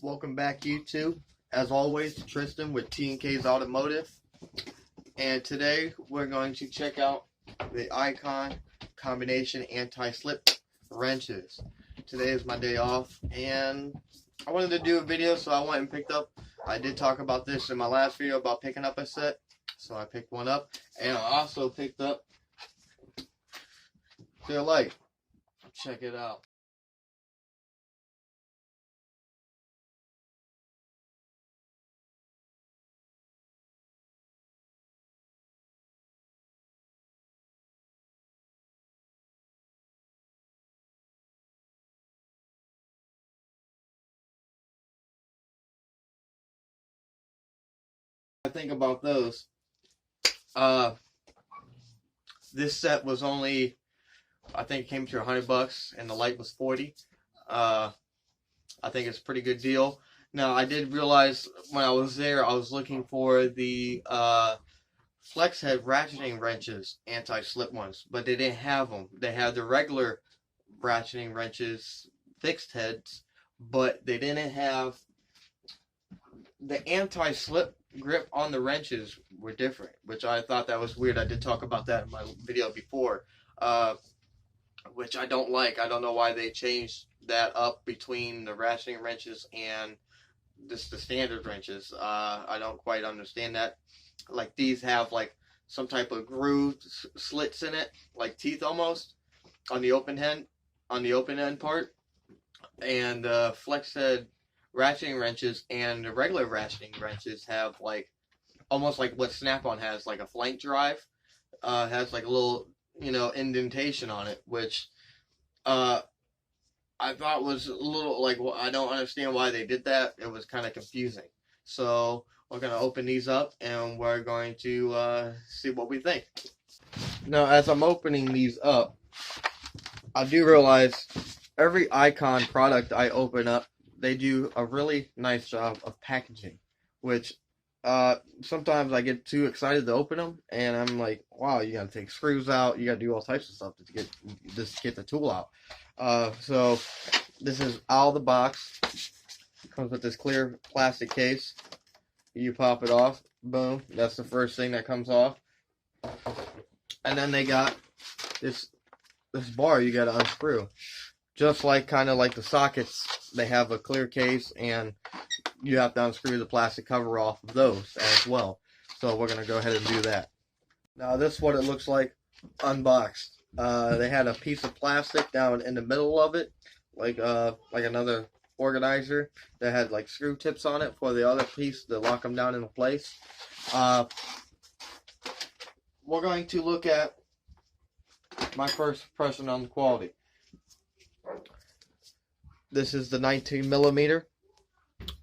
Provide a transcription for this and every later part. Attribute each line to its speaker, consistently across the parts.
Speaker 1: welcome back YouTube. As always, Tristan with TEEKAY'S Automotive. And today we're going to check out the Icon combination anti-slip wrenches. Today is my day off and I wanted to do a video, so I went and picked up, I did talk about this in my last video about picking up a set. So I picked one up, and I also picked up their light. Check it out. I think about those. This set was only, I think it came to $100 and the light was $40. I think it's a pretty good deal. Now I did realize when I was there, I was looking for the flex head ratcheting wrenches, anti-slip ones, but they didn't have them. They had the regular ratcheting wrenches, fixed heads, but they didn't have the anti-slip grip on the wrenches were different, which I thought that was weird. I did talk about that in my video before, which I don't like. I don't know why they changed that up between the ratcheting wrenches and the standard wrenches. I don't quite understand that. Like, these have like some type of groove slits in it, like teeth almost, on the open end part, and flex head ratcheting wrenches and the regular ratcheting wrenches have like almost like what Snap-on has, like a flank drive. Has like a little, indentation on it, which I thought was a little like, well, I don't understand why they did that. It was kind of confusing. So we're going to open these up and we're going to see what we think. Now, as I'm opening these up, I do realize every Icon product I open up, they do a really nice job of packaging, which sometimes I get too excited to open them, and I'm like, wow, you gotta take screws out, you gotta do all types of stuff to get the tool out. So this is out of the box. Comes with this clear plastic case. You pop it off, boom, that's the first thing that comes off. And then they got this bar you gotta unscrew. Just like kind of like the sockets, they have a clear case and you have to unscrew the plastic cover off of those as well. So we're going to go ahead and do that. Now this is what it looks like unboxed. They had a piece of plastic down in the middle of it, like another organizer that had like screw tips on it for the other piece to lock them down into place. We're going to look at my first impression on the quality. This is the 19mm.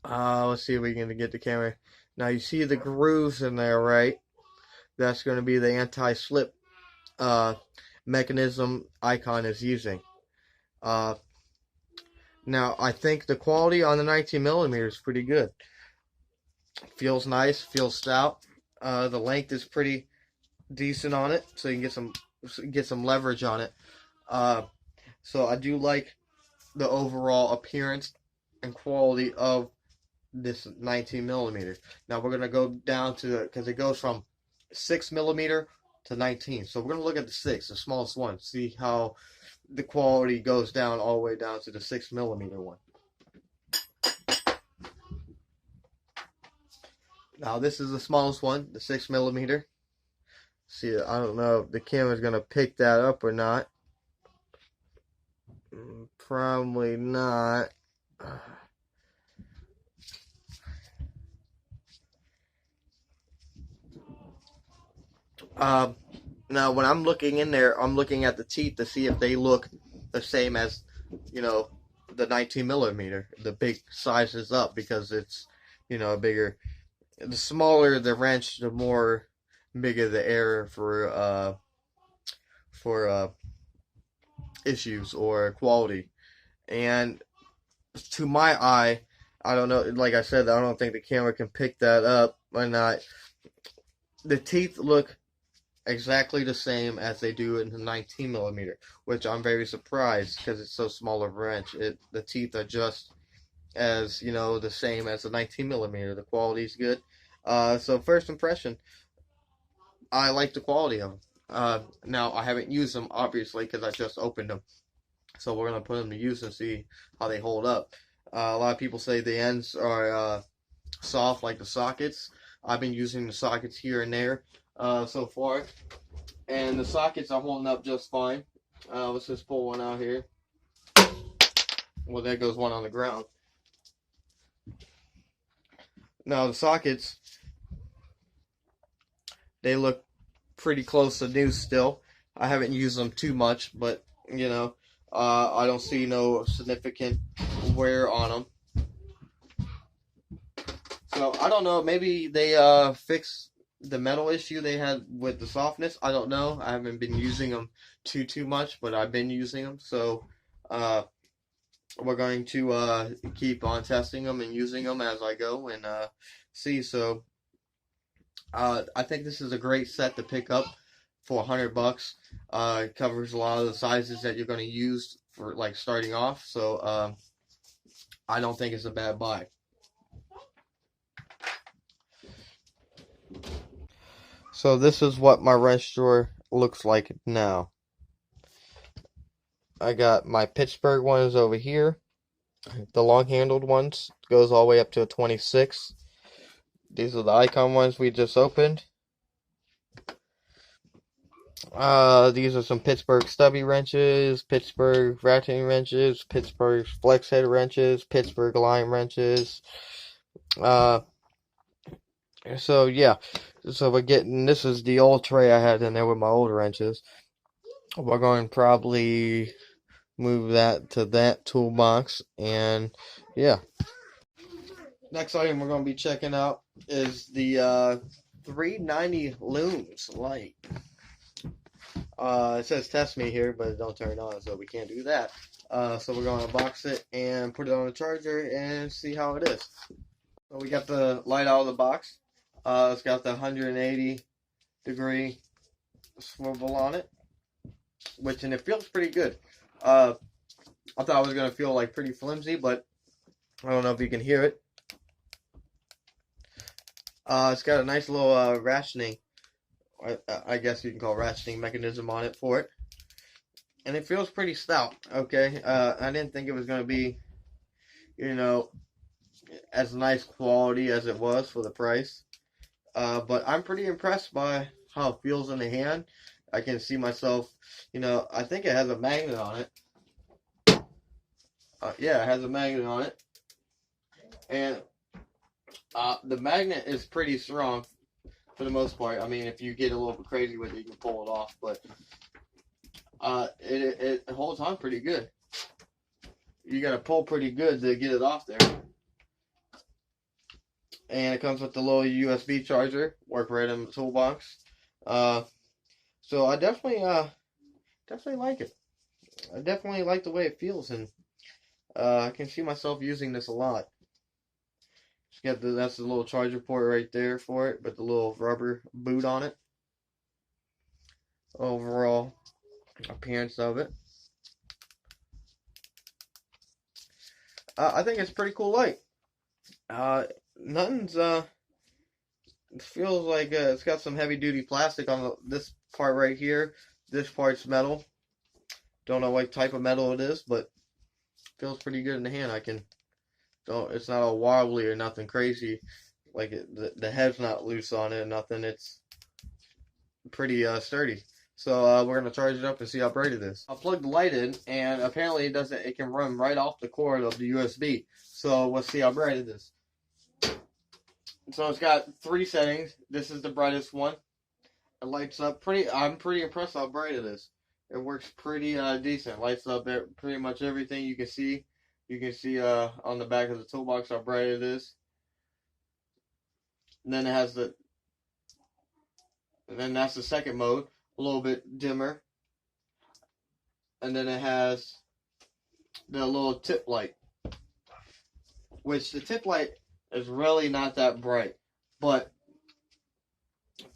Speaker 1: Let's see if we can get the camera. Now you see the grooves in there, right? That's going to be the anti-slip mechanism Icon is using. Now I think the quality on the 19mm is pretty good. Feels nice, feels stout. The length is pretty decent on it, so you can get some leverage on it. So I do like the overall appearance and quality of this 19mm. Now we're going to go down to because it goes from 6mm to 19. So we're going to look at the 6, the smallest one, see how the quality goes down all the way down to the 6mm one. Now this is the smallest one, the 6mm. See, I don't know if the camera's going to pick that up or not. Probably not. Now when I'm looking in there, I'm looking at the teeth to see if they look the same as, the 19mm. The big sizes up because it's, bigger. The smaller the wrench, the more bigger the error for issues or quality. And to my eye, I don't know, like I said, I don't think the camera can pick that up or not. The teeth look exactly the same as they do in the 19mm, which I'm very surprised because it's so small of a wrench. The teeth are just as the same as the 19 millimeter. The quality's good. So first impression, I like the quality of them. Now I haven't used them obviously because I just opened them, so we're gonna put them to use and see how they hold up. A lot of people say the ends are soft like the sockets. I've been using the sockets here and there so far, and the sockets are holding up just fine. Let's just pull one out here. Well, there goes one on the ground. Now the sockets, they look pretty close to new still. I haven't used them too much, but I don't see no significant wear on them. So I don't know. Maybe they fixed the metal issue they had with the softness. I don't know. I haven't been using them too much, but I've been using them. So we're going to keep on testing them and using them as I go and see. So I think this is a great set to pick up for $100. It covers a lot of the sizes that you're going to use for like starting off. So I don't think it's a bad buy. So this is what my wrench drawer looks like now. I got my Pittsburgh ones over here. The long-handled ones goes all the way up to a 26. These are the Icon ones we just opened. These are some Pittsburgh stubby wrenches, Pittsburgh ratcheting wrenches, Pittsburgh flex head wrenches, Pittsburgh line wrenches. So yeah, so we're getting, this is the old tray I had in there with my old wrenches. We're going to probably move that to that toolbox, and yeah. Next item we're going to be checking out is the 390 looms light. It says test me here, but it don't turn on, so we can't do that. So we're going to box it and put it on the charger and see how it is. So we got the light out of the box. It's got the 180 degree swivel on it, and it feels pretty good. I thought it was going to feel like pretty flimsy, but I don't know if you can hear it. It's got a nice little ratcheting, I guess you can call ratcheting mechanism on it for it. And it feels pretty stout, okay? I didn't think it was going to be, as nice quality as it was for the price. But I'm pretty impressed by how it feels in the hand. I can see myself, I think it has a magnet on it. Yeah, it has a magnet on it. And the magnet is pretty strong for the most part. I mean, if you get a little bit crazy with it, you can pull it off. But it holds on pretty good. You got to pull pretty good to get it off there. And it comes with the little USB charger. Work right in the toolbox. So I definitely like it. I definitely like the way it feels, and I can see myself using this a lot. That's the little charger port right there for it, but the little rubber boot on it. Overall appearance of it, I think it's pretty cool light. Nothing's it feels like it's got some heavy duty plastic on this part right here. This part's metal. Don't know what type of metal it is, but feels pretty good in the hand. It's not all wobbly or nothing crazy. Like the head's not loose on it or nothing. It's pretty sturdy. So we're gonna charge it up and see how bright it is. I'll plug the light in, and apparently it can run right off the cord of the USB. So let's see how bright it is. So it's got 3 settings. This is the brightest one. It lights up I'm pretty impressed how bright it is. It works pretty decent. Lights up pretty much everything you can see. You can see on the back of the toolbox how bright it is. And then it has and then that's the second mode, a little bit dimmer. And then it has the little tip light, which the tip light is really not that bright. But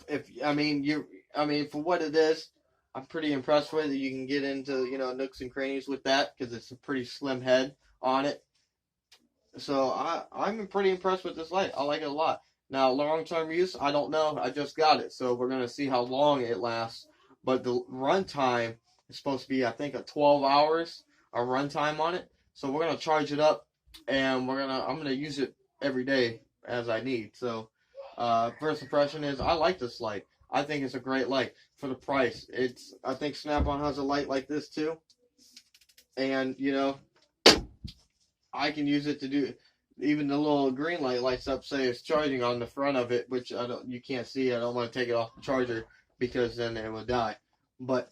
Speaker 1: for what it is, I'm pretty impressed with it. You can get into nooks and crannies with that because it's a pretty slim head on it. So I'm pretty impressed with this light. I like it a lot. Now, long-term use, I don't know. I just got it, so we're gonna see how long it lasts. But the runtime is supposed to be, I think, a 12 hours of runtime on it. So we're gonna charge it up, and I'm gonna use it every day as I need. So, first impression is I like this light. I think it's a great light for the price. I think Snap-on has a light like this too, and I can use it to do even the little green light lights up, say it's charging on the front of it, which you can't see. I don't want to take it off the charger because then it would die. But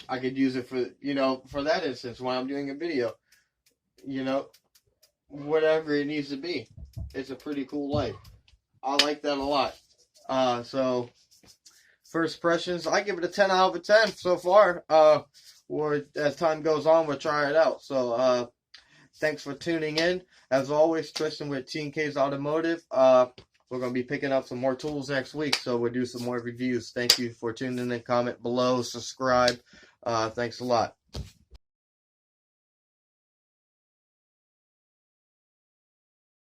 Speaker 1: I could use it for that instance when I'm doing a video, you know, whatever it needs to be. It's a pretty cool light. I like that a lot. So first impressions, I give it a 10 out of a 10 so far. Or as time goes on, we'll try it out. So, thanks for tuning in. As always, Tristan with TEEKAY'S Automotive. We're going to be picking up some more tools next week, so we'll do some more reviews. Thank you for tuning in. Comment below, subscribe. Thanks a lot.